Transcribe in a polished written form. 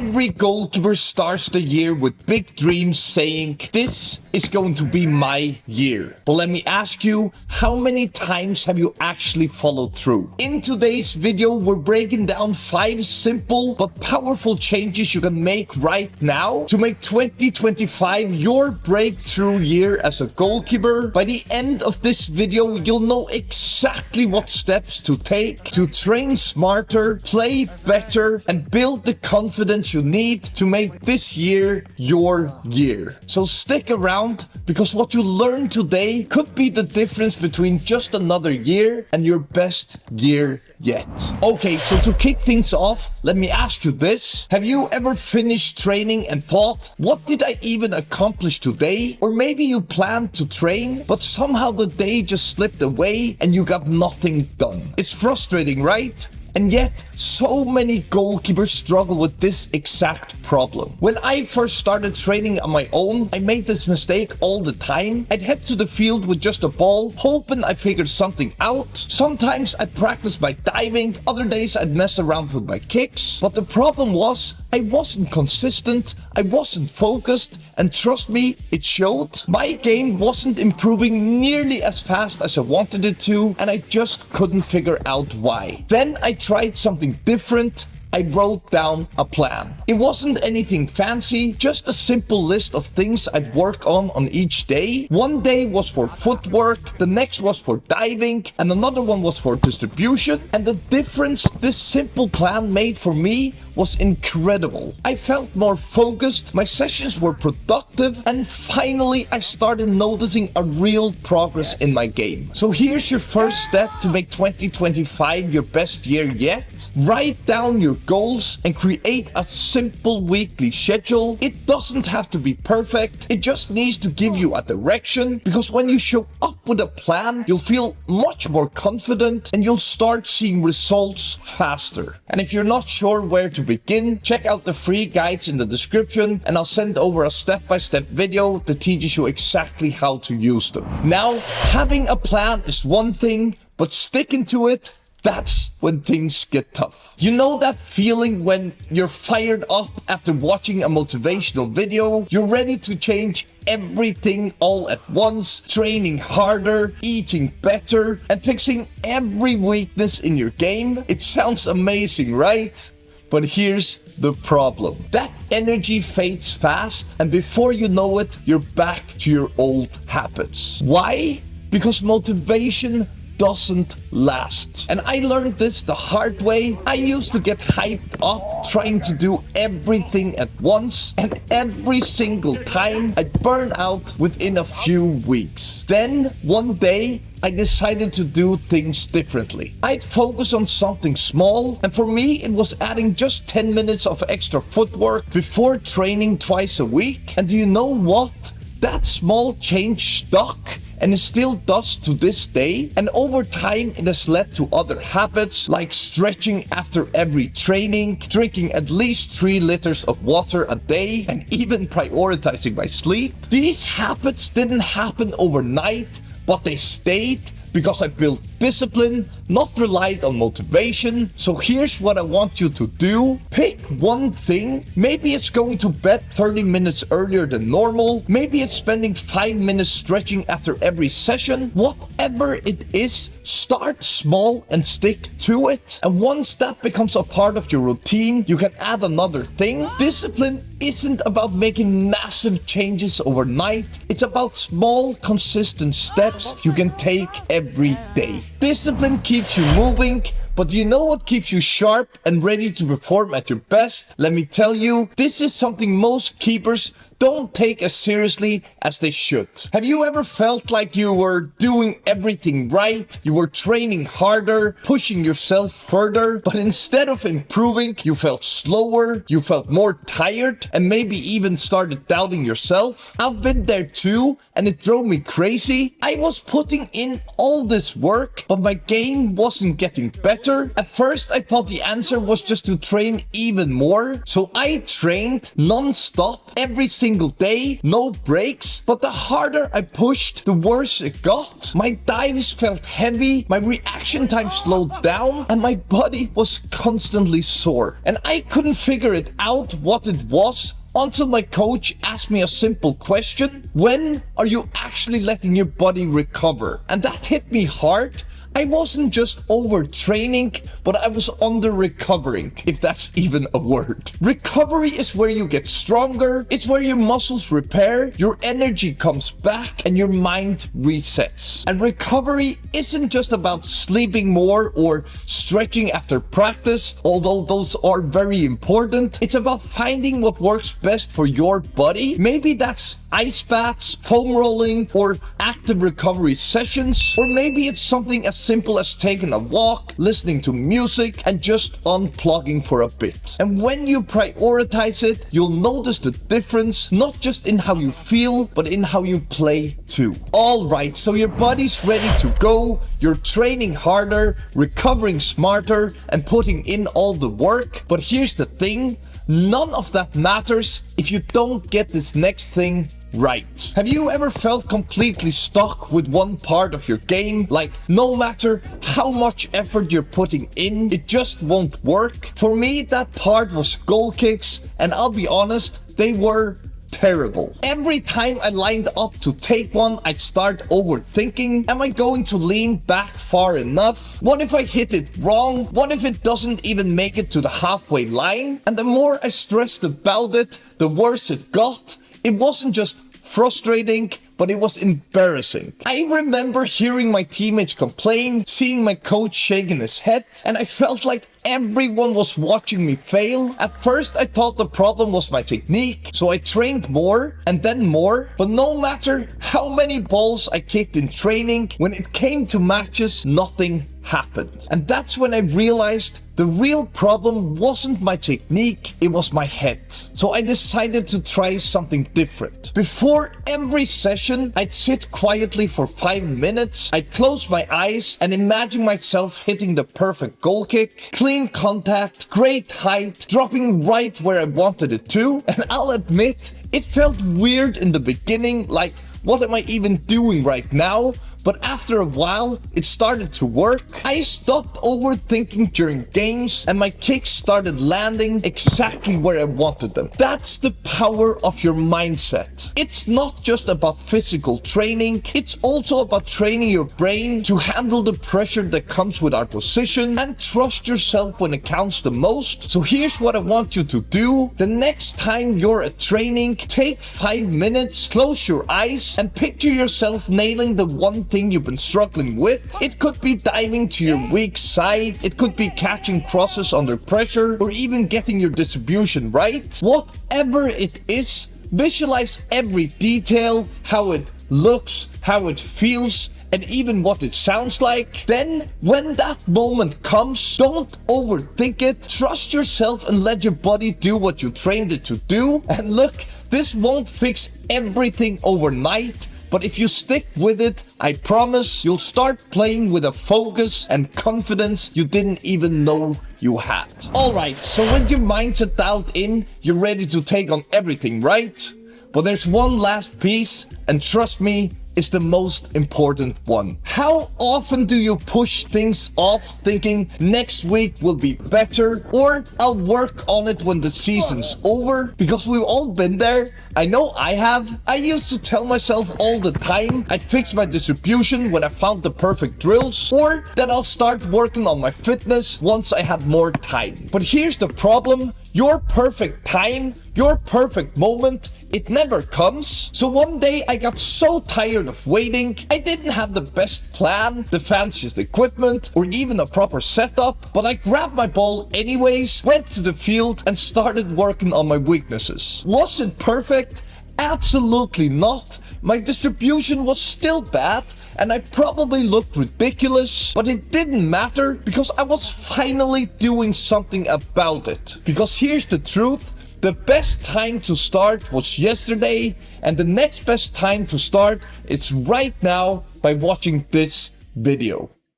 Every goalkeeper starts the year with big dreams saying, this is going to be my year. But let me ask you, how many times have you actually followed through? In today's video, we're breaking down 5 simple but powerful changes you can make right now to make 2025 your breakthrough year as a goalkeeper. By the end of this video, you'll know exactly what steps to take to train smarter, play better, and build the confidence you need to make this year your year. So stick around, because what you learn today could be the difference between just another year and your best year yet. Okay, so to kick things off, let me ask you this. Have you ever finished training and thought, what did I even accomplish today? Or maybe you planned to train, but somehow the day just slipped away and you got nothing done. It's frustrating, right? And yet, so many goalkeepers struggle with this exact problem. When I first started training on my own, I made this mistake all the time. I'd head to the field with just a ball, hoping I figured something out. Sometimes I'd practice by diving, other days I'd mess around with my kicks. But the problem was, I wasn't consistent, I wasn't focused, and trust me, it showed. My game wasn't improving nearly as fast as I wanted it to, and I just couldn't figure out why. Then I tried something different. I wrote down a plan. It wasn't anything fancy, just a simple list of things I'd work on each day. One day was for footwork, the next was for diving, and another one was for distribution. And the difference this simple plan made for me was incredible. I felt more focused, my sessions were productive, and finally I started noticing a real progress in my game. So here's your first step to make 2025 your best year yet. Write down your goals and create a simple weekly schedule. It doesn't have to be perfect, it just needs to give you a direction, because when you show up with a plan, you'll feel much more confident and you'll start seeing results faster. And if you're not sure where to begin, check out the free guides in the description and I'll send over a step-by-step video that teaches you exactly how to use them. Now, having a plan is one thing, but sticking to it, that's when things get tough. You know that feeling when you're fired up after watching a motivational video? You're ready to change everything all at once, training harder, eating better, and fixing every weakness in your game? It sounds amazing, right? But here's the problem. That energy fades fast, and before you know it, you're back to your old habits. Why? Because motivation doesn't last. And I learned this the hard way. I used to get hyped up trying to do everything at once, and every single time I'd burn out within a few weeks. Then one day I decided to do things differently. I'd focus on something small, and for me it was adding just 10 minutes of extra footwork before training twice a week. And do you know what? That small change stuck, and it still does to this day. And over time, it has led to other habits like stretching after every training, drinking at least 3 liters of water a day, and even prioritizing my sleep. These habits didn't happen overnight, but they stayed because I built discipline, not relied on motivation. So here's what I want you to do. Pick one thing. Maybe it's going to bed 30 minutes earlier than normal. Maybe it's spending 5 minutes stretching after every session. Whatever it is, start small and stick to it. And once that becomes a part of your routine, you can add another thing. Discipline isn't about making massive changes overnight. It's about small, consistent steps you can take every day. Discipline keeps you moving, but do you know what keeps you sharp and ready to perform at your best? Let me tell you, this is something most keepers don't take as seriously as they should. Have you ever felt like you were doing everything right? You were training harder, pushing yourself further, but instead of improving, you felt slower, you felt more tired, and maybe even started doubting yourself? I've been there too, and it drove me crazy. I was putting in all this work, but my game wasn't getting better. At first, I thought the answer was just to train even more, so I trained non-stop every single single day, no breaks. But the harder I pushed, the worse it got. My dives felt heavy, my reaction time slowed down, and my body was constantly sore. And I couldn't figure it out what it was until my coach asked me a simple question: when are you actually letting your body recover? And that hit me hard. I wasn't just overtraining, but I was under-recovering, if that's even a word. Recovery is where you get stronger, it's where your muscles repair, your energy comes back, and your mind resets. And recovery isn't just about sleeping more or stretching after practice, although those are very important. It's about finding what works best for your body. Maybe that's ice baths, foam rolling, or active recovery sessions. Or maybe it's something as simple as taking a walk, listening to music, and just unplugging for a bit. And when you prioritize it, you'll notice the difference, not just in how you feel, but in how you play too. Alright, so your body's ready to go, you're training harder, recovering smarter, and putting in all the work. But here's the thing, none of that matters if you don't get this next thing right. Have you ever felt completely stuck with one part of your game? Like, no matter how much effort you're putting in, it just won't work? For me, that part was goal kicks, and I'll be honest, they were terrible. Every time I lined up to take one, I'd start overthinking. Am I going to lean back far enough? What if I hit it wrong? What if it doesn't even make it to the halfway line? And the more I stressed about it, the worse it got. It wasn't just frustrating, but it was embarrassing. I remember hearing my teammates complain, seeing my coach shaking his head, and I felt like everyone was watching me fail. At first, I thought the problem was my technique, so I trained more and then more. But no matter how many balls I kicked in training, when it came to matches, nothing happened. And that's when I realized the real problem wasn't my technique, it was my head. So I decided to try something different. Before every session, I'd sit quietly for 5 minutes, I'd close my eyes and imagine myself hitting the perfect goal kick, clean contact, great height, dropping right where I wanted it to. And I'll admit, it felt weird in the beginning, like, what am I even doing right now? But after a while, it started to work. I stopped overthinking during games and my kicks started landing exactly where I wanted them. That's the power of your mindset. It's not just about physical training, it's also about training your brain to handle the pressure that comes with our position and trust yourself when it counts the most. So here's what I want you to do. The next time you're at training, take 5 minutes, close your eyes, and picture yourself nailing the one thing you've been struggling with. It could be diving to your weak side, it could be catching crosses under pressure, or even getting your distribution right. Whatever it is, visualize every detail, how it looks, how it feels, and even what it sounds like. Then, when that moment comes, don't overthink it. Trust yourself and let your body do what you trained it to do. And look, this won't fix everything overnight, but if you stick with it, I promise you'll start playing with a focus and confidence you didn't even know you had. Alright, so with your mindset dialed in, you're ready to take on everything, right? But there's one last piece, and trust me, it's the most important one. How often do you push things off thinking next week will be better, or I'll work on it when the season's over? Because we've all been there. I know I have. I used to tell myself all the time I'd fix my distribution when I found the perfect drills, or that I'll start working on my fitness once I have more time. But here's the problem. Your perfect time, your perfect moment, it never comes. So one day I got so tired of waiting, I didn't have the best plan, the fanciest equipment, or even a proper setup, but I grabbed my ball anyways, went to the field, and started working on my weaknesses. Was it perfect? Absolutely not. My distribution was still bad, and I probably looked ridiculous, but it didn't matter because I was finally doing something about it. Because here's the truth. The best time to start was yesterday, and the next best time to start is right now by watching this video.